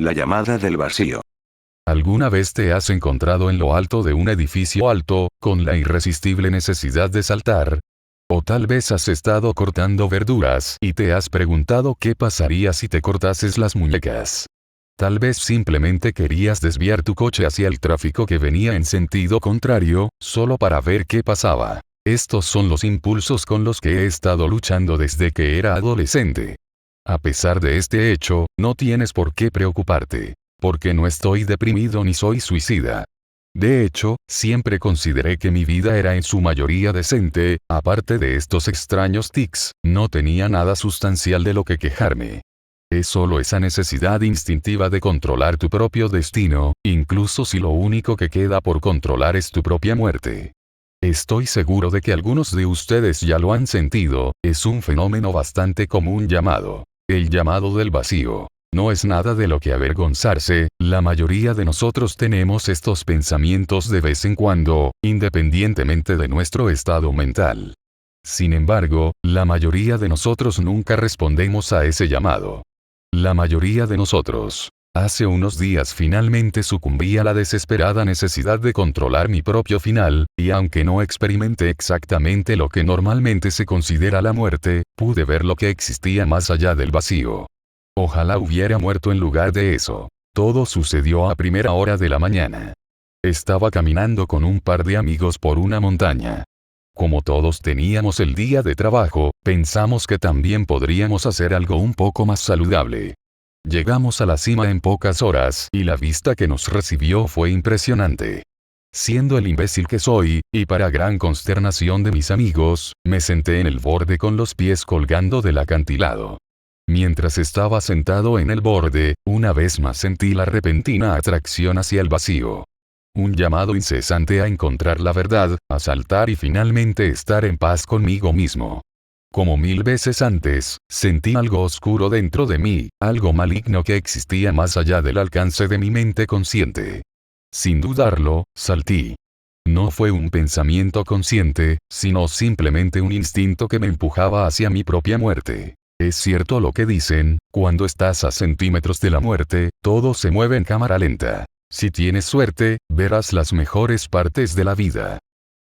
La llamada del vacío. ¿Alguna vez te has encontrado en lo alto de un edificio alto, con la irresistible necesidad de saltar? O tal vez has estado cortando verduras y te has preguntado qué pasaría si te cortases las muñecas. Tal vez simplemente querías desviar tu coche hacia el tráfico que venía en sentido contrario, solo para ver qué pasaba. Estos son los impulsos con los que he estado luchando desde que era adolescente. A pesar de este hecho, no tienes por qué preocuparte. Porque no estoy deprimido ni soy suicida. De hecho, siempre consideré que mi vida era en su mayoría decente, aparte de estos extraños tics, no tenía nada sustancial de lo que quejarme. Es solo esa necesidad instintiva de controlar tu propio destino, incluso si lo único que queda por controlar es tu propia muerte. Estoy seguro de que algunos de ustedes ya lo han sentido, es un fenómeno bastante común llamado el llamado del vacío. No es nada de lo que avergonzarse, la mayoría de nosotros tenemos estos pensamientos de vez en cuando, independientemente de nuestro estado mental. Sin embargo, la mayoría de nosotros nunca respondemos a ese llamado. La mayoría de nosotros. Hace unos días finalmente sucumbí a la desesperada necesidad de controlar mi propio final, y aunque no experimenté exactamente lo que normalmente se considera la muerte, pude ver lo que existía más allá del vacío. Ojalá hubiera muerto en lugar de eso. Todo sucedió a primera hora de la mañana. Estaba caminando con un par de amigos por una montaña. Como todos teníamos el día de trabajo, pensamos que también podríamos hacer algo un poco más saludable. Llegamos a la cima en pocas horas y la vista que nos recibió fue impresionante. Siendo el imbécil que soy, y para gran consternación de mis amigos, me senté en el borde con los pies colgando del acantilado. Mientras estaba sentado en el borde, una vez más sentí la repentina atracción hacia el vacío. Un llamado incesante a encontrar la verdad, a saltar y finalmente estar en paz conmigo mismo. Como 1000 veces antes, sentí algo oscuro dentro de mí, algo maligno que existía más allá del alcance de mi mente consciente. Sin dudarlo, salté. No fue un pensamiento consciente, sino simplemente un instinto que me empujaba hacia mi propia muerte. Es cierto lo que dicen, cuando estás a centímetros de la muerte, todo se mueve en cámara lenta. Si tienes suerte, verás las mejores partes de la vida.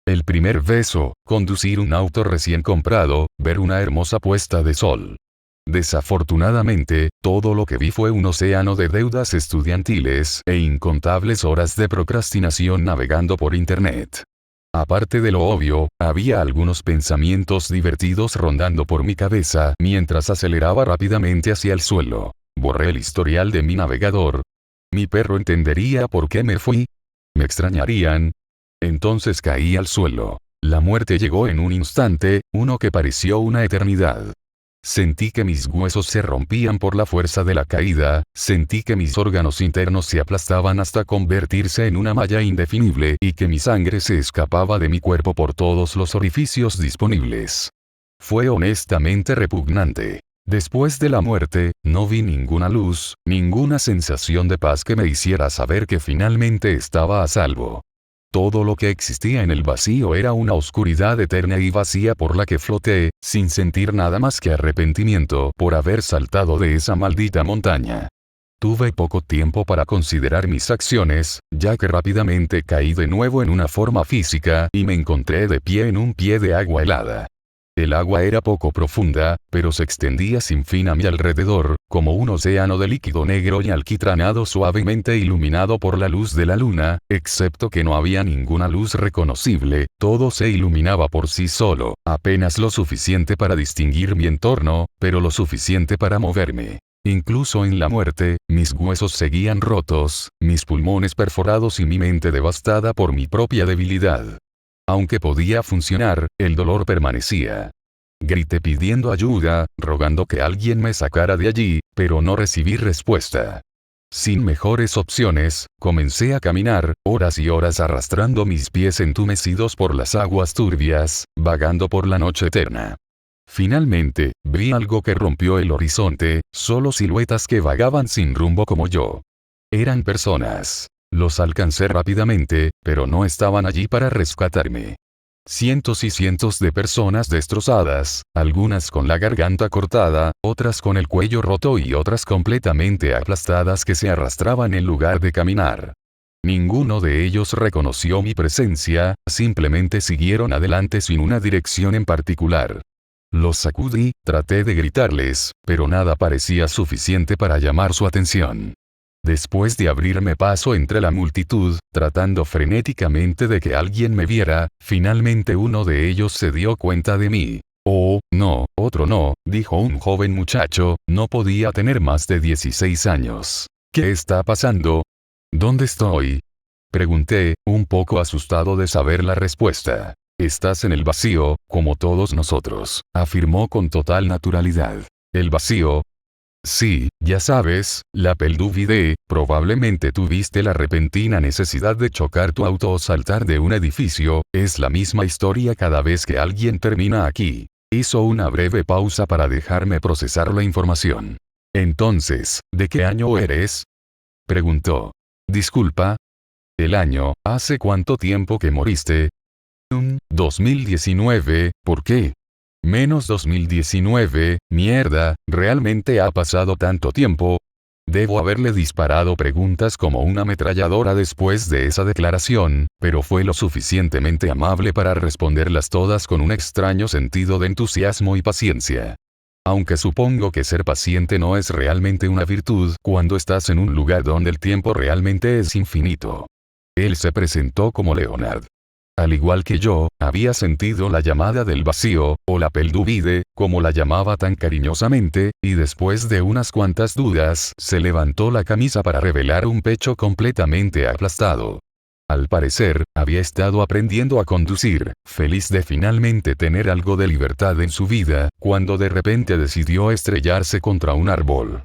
El primer beso, conducir un auto recién comprado, ver una hermosa puesta de sol. Desafortunadamente, todo lo que vi fue un océano de deudas estudiantiles e incontables horas de procrastinación navegando por internet. Aparte de lo obvio, había algunos pensamientos divertidos rondando por mi cabeza mientras aceleraba rápidamente hacia el suelo. Borré el historial de mi navegador. ¿Mi perro entendería por qué me fui? ¿Me extrañarían? Entonces caí al suelo. La muerte llegó en un instante, uno que pareció una eternidad. Sentí que mis huesos se rompían por la fuerza de la caída, sentí que mis órganos internos se aplastaban hasta convertirse en una malla indefinible y que mi sangre se escapaba de mi cuerpo por todos los orificios disponibles. Fue honestamente repugnante. Después de la muerte, no vi ninguna luz, ninguna sensación de paz que me hiciera saber que finalmente estaba a salvo. Todo lo que existía en el vacío era una oscuridad eterna y vacía por la que floté, sin sentir nada más que arrepentimiento por haber saltado de esa maldita montaña. Tuve poco tiempo para considerar mis acciones, ya que rápidamente caí de nuevo en una forma física y me encontré de pie en un pie de agua helada. El agua era poco profunda, pero se extendía sin fin a mi alrededor, como un océano de líquido negro y alquitranado suavemente iluminado por la luz de la luna, excepto que no había ninguna luz reconocible, todo se iluminaba por sí solo, apenas lo suficiente para distinguir mi entorno, pero lo suficiente para moverme. Incluso en la muerte, mis huesos seguían rotos, mis pulmones perforados y mi mente devastada por mi propia debilidad. Aunque podía funcionar, el dolor permanecía. Grité pidiendo ayuda, rogando que alguien me sacara de allí, pero no recibí respuesta. Sin mejores opciones, comencé a caminar, horas y horas arrastrando mis pies entumecidos por las aguas turbias, vagando por la noche eterna. Finalmente, vi algo que rompió el horizonte, solo siluetas que vagaban sin rumbo como yo. Eran personas. Los alcancé rápidamente, pero no estaban allí para rescatarme. Cientos y cientos de personas destrozadas, algunas con la garganta cortada, otras con el cuello roto y otras completamente aplastadas que se arrastraban en lugar de caminar. Ninguno de ellos reconoció mi presencia, simplemente siguieron adelante sin una dirección en particular. Los sacudí, traté de gritarles, pero nada parecía suficiente para llamar su atención. Después de abrirme paso entre la multitud, tratando frenéticamente de que alguien me viera, finalmente uno de ellos se dio cuenta de mí. Oh, no, otro no, dijo un joven muchacho, no podía tener más de 16 años. ¿Qué está pasando? ¿Dónde estoy? Pregunté, un poco asustado de saber la respuesta. Estás en el vacío, como todos nosotros, afirmó con total naturalidad. ¿El vacío? Sí, ya sabes, la Pelduvide, probablemente tuviste la repentina necesidad de chocar tu auto o saltar de un edificio, es la misma historia cada vez que alguien termina aquí. Hizo una breve pausa para dejarme procesar la información. Entonces, ¿de qué año eres? Preguntó. Disculpa. El año, ¿hace cuánto tiempo que moriste? 2019, ¿por qué? Menos 2019, mierda, ¿realmente ha pasado tanto tiempo? Debo haberle disparado preguntas como una ametralladora después de esa declaración, pero fue lo suficientemente amable para responderlas todas con un extraño sentido de entusiasmo y paciencia. Aunque supongo que ser paciente no es realmente una virtud cuando estás en un lugar donde el tiempo realmente es infinito. Él se presentó como Leonard. Al igual que yo, había sentido la llamada del vacío, o la Pelduvide, como la llamaba tan cariñosamente, y después de unas cuantas dudas, se levantó la camisa para revelar un pecho completamente aplastado. Al parecer, había estado aprendiendo a conducir, feliz de finalmente tener algo de libertad en su vida, cuando de repente decidió estrellarse contra un árbol.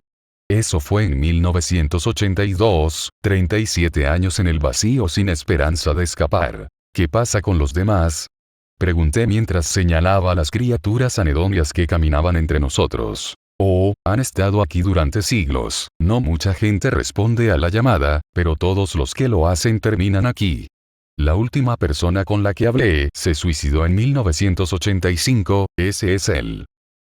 Eso fue en 1982, 37 años en el vacío sin esperanza de escapar. ¿Qué pasa con los demás? Pregunté mientras señalaba a las criaturas anedonias que caminaban entre nosotros. Oh, han estado aquí durante siglos. No mucha gente responde a la llamada, pero todos los que lo hacen terminan aquí. La última persona con la que hablé se suicidó en 1985, ese es él.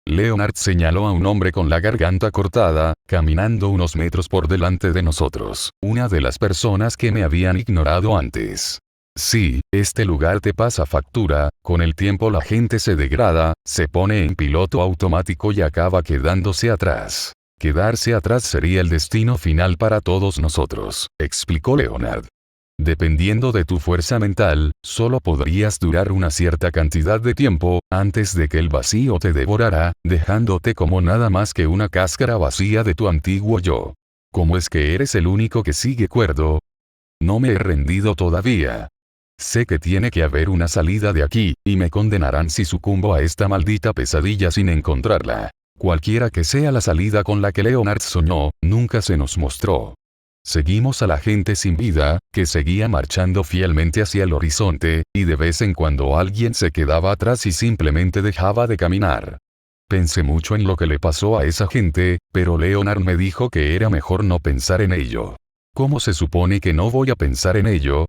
Leonard señaló a un hombre con la garganta cortada, caminando unos metros por delante de nosotros, una de las personas que me habían ignorado antes. Sí, este lugar te pasa factura, con el tiempo la gente se degrada, se pone en piloto automático y acaba quedándose atrás. Quedarse atrás sería el destino final para todos nosotros, explicó Leonard. Dependiendo de tu fuerza mental, solo podrías durar una cierta cantidad de tiempo, antes de que el vacío te devorara, dejándote como nada más que una cáscara vacía de tu antiguo yo. ¿Cómo es que eres el único que sigue cuerdo? No me he rendido todavía. Sé que tiene que haber una salida de aquí, y me condenarán si sucumbo a esta maldita pesadilla sin encontrarla. Cualquiera que sea la salida con la que Leonard soñó, nunca se nos mostró. Seguimos a la gente sin vida, que seguía marchando fielmente hacia el horizonte, y de vez en cuando alguien se quedaba atrás y simplemente dejaba de caminar. Pensé mucho en lo que le pasó a esa gente, pero Leonard me dijo que era mejor no pensar en ello. ¿Cómo se supone que no voy a pensar en ello?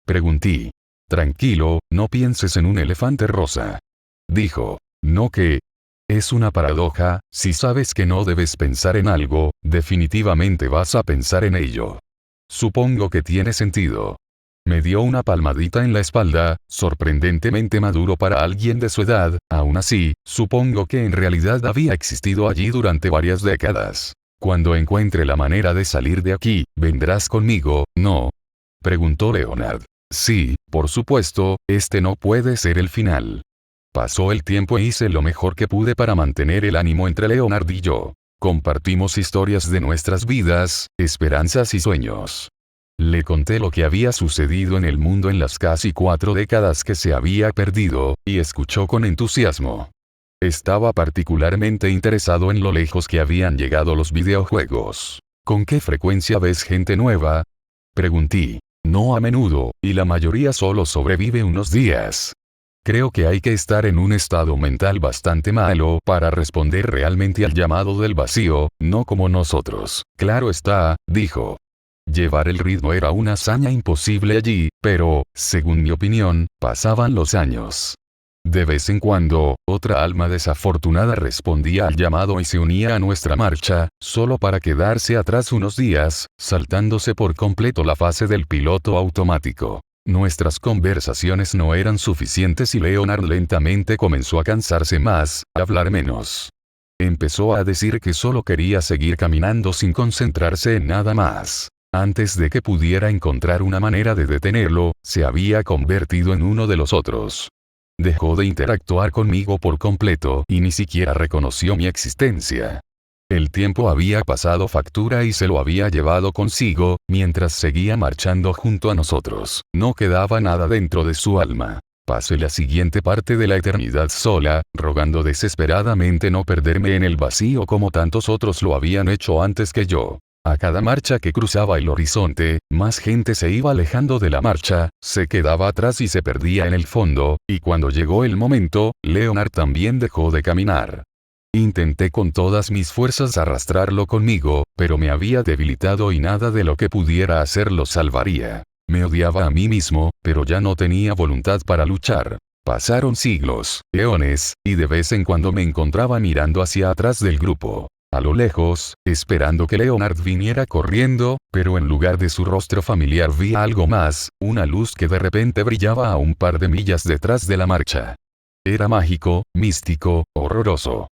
Pregunté. Tranquilo, no pienses en un elefante rosa. Dijo. No que. Es una paradoja, si sabes que no debes pensar en algo, definitivamente vas a pensar en ello. Supongo que tiene sentido. Me dio una palmadita en la espalda, sorprendentemente maduro para alguien de su edad, aún así, supongo que en realidad había existido allí durante varias décadas. Cuando encuentre la manera de salir de aquí, ¿vendrás conmigo, no? Preguntó Leonard. Sí, por supuesto, este no puede ser el final. Pasó el tiempo e hice lo mejor que pude para mantener el ánimo entre Leonard y yo. Compartimos historias de nuestras vidas, esperanzas y sueños. Le conté lo que había sucedido en el mundo en las casi 4 décadas que se había perdido, y escuchó con entusiasmo. Estaba particularmente interesado en lo lejos que habían llegado los videojuegos. ¿Con qué frecuencia ves gente nueva? Pregunté. No a menudo, y la mayoría solo sobrevive unos días. Creo que hay que estar en un estado mental bastante malo para responder realmente al llamado del vacío, no como nosotros. Claro está, dijo. Llevar el ritmo era una hazaña imposible allí, pero, según mi opinión, pasaban los años. De vez en cuando, otra alma desafortunada respondía al llamado y se unía a nuestra marcha, solo para quedarse atrás unos días, saltándose por completo la fase del piloto automático. Nuestras conversaciones no eran suficientes y Leonard lentamente comenzó a cansarse más, a hablar menos. Empezó a decir que solo quería seguir caminando sin concentrarse en nada más. Antes de que pudiera encontrar una manera de detenerlo, se había convertido en uno de los otros. Dejó de interactuar conmigo por completo y ni siquiera reconoció mi existencia. El tiempo había pasado factura y se lo había llevado consigo, mientras seguía marchando junto a nosotros. No quedaba nada dentro de su alma. Pasé la siguiente parte de la eternidad sola, rogando desesperadamente no perderme en el vacío como tantos otros lo habían hecho antes que yo. A cada marcha que cruzaba el horizonte, más gente se iba alejando de la marcha, se quedaba atrás y se perdía en el fondo, y cuando llegó el momento, Leonard también dejó de caminar. Intenté con todas mis fuerzas arrastrarlo conmigo, pero me había debilitado y nada de lo que pudiera hacer lo salvaría. Me odiaba a mí mismo, pero ya no tenía voluntad para luchar. Pasaron siglos, eones, y de vez en cuando me encontraba mirando hacia atrás del grupo. A lo lejos, esperando que Leonard viniera corriendo, pero en lugar de su rostro familiar vi algo más, una luz que de repente brillaba a un par de millas detrás de la marcha. Era mágico, místico, horroroso.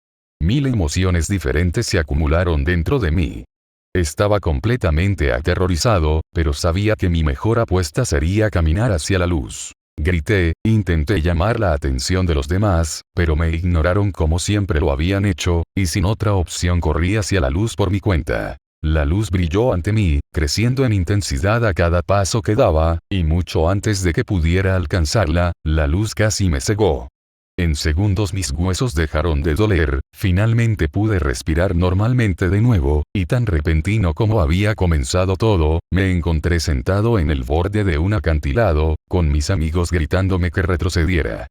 1000 emociones diferentes se acumularon dentro de mí. Estaba completamente aterrorizado, pero sabía que mi mejor apuesta sería caminar hacia la luz. Grité, intenté llamar la atención de los demás, pero me ignoraron como siempre lo habían hecho, y sin otra opción corrí hacia la luz por mi cuenta. La luz brilló ante mí, creciendo en intensidad a cada paso que daba, y mucho antes de que pudiera alcanzarla, la luz casi me cegó. En segundos mis huesos dejaron de doler, finalmente pude respirar normalmente de nuevo, y tan repentino como había comenzado todo, me encontré sentado en el borde de un acantilado, con mis amigos gritándome que retrocediera.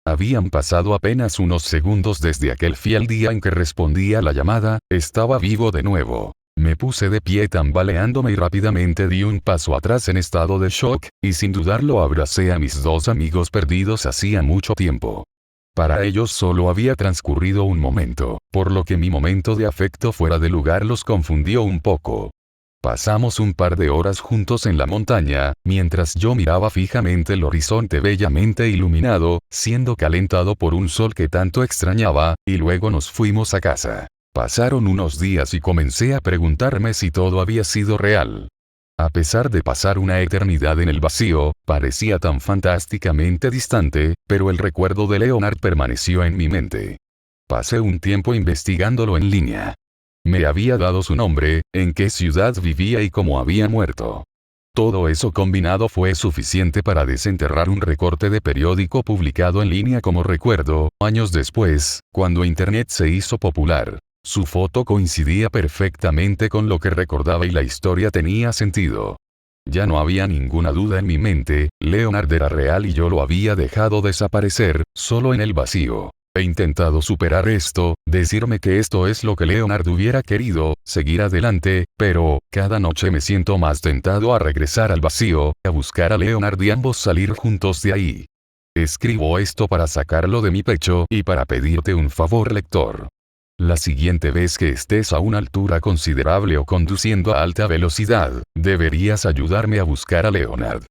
Habían pasado apenas unos segundos desde aquel fiel día en que respondí a la llamada, estaba vivo de nuevo. Me puse de pie tambaleándome y rápidamente di un paso atrás en estado de shock, y sin dudarlo abracé a mis dos amigos perdidos hacía mucho tiempo. Para ellos solo había transcurrido un momento, por lo que mi momento de afecto fuera de lugar los confundió un poco. Pasamos un par de horas juntos en la montaña, mientras yo miraba fijamente el horizonte bellamente iluminado, siendo calentado por un sol que tanto extrañaba, y luego nos fuimos a casa. Pasaron unos días y comencé a preguntarme si todo había sido real. A pesar de pasar una eternidad en el vacío, parecía tan fantásticamente distante, pero el recuerdo de Leonard permaneció en mi mente. Pasé un tiempo investigándolo en línea. Me había dado su nombre, en qué ciudad vivía y cómo había muerto. Todo eso combinado fue suficiente para desenterrar un recorte de periódico publicado en línea como recuerdo, años después, cuando Internet se hizo popular. Su foto coincidía perfectamente con lo que recordaba y la historia tenía sentido. Ya no había ninguna duda en mi mente, Leonard era real y yo lo había dejado desaparecer, solo en el vacío. He intentado superar esto, decirme que esto es lo que Leonard hubiera querido, seguir adelante, pero, cada noche me siento más tentado a regresar al vacío, a buscar a Leonard y ambos salir juntos de ahí. Escribo esto para sacarlo de mi pecho y para pedirte un favor, lector. La siguiente vez que estés a una altura considerable o conduciendo a alta velocidad, deberías ayudarme a buscar a Leonard.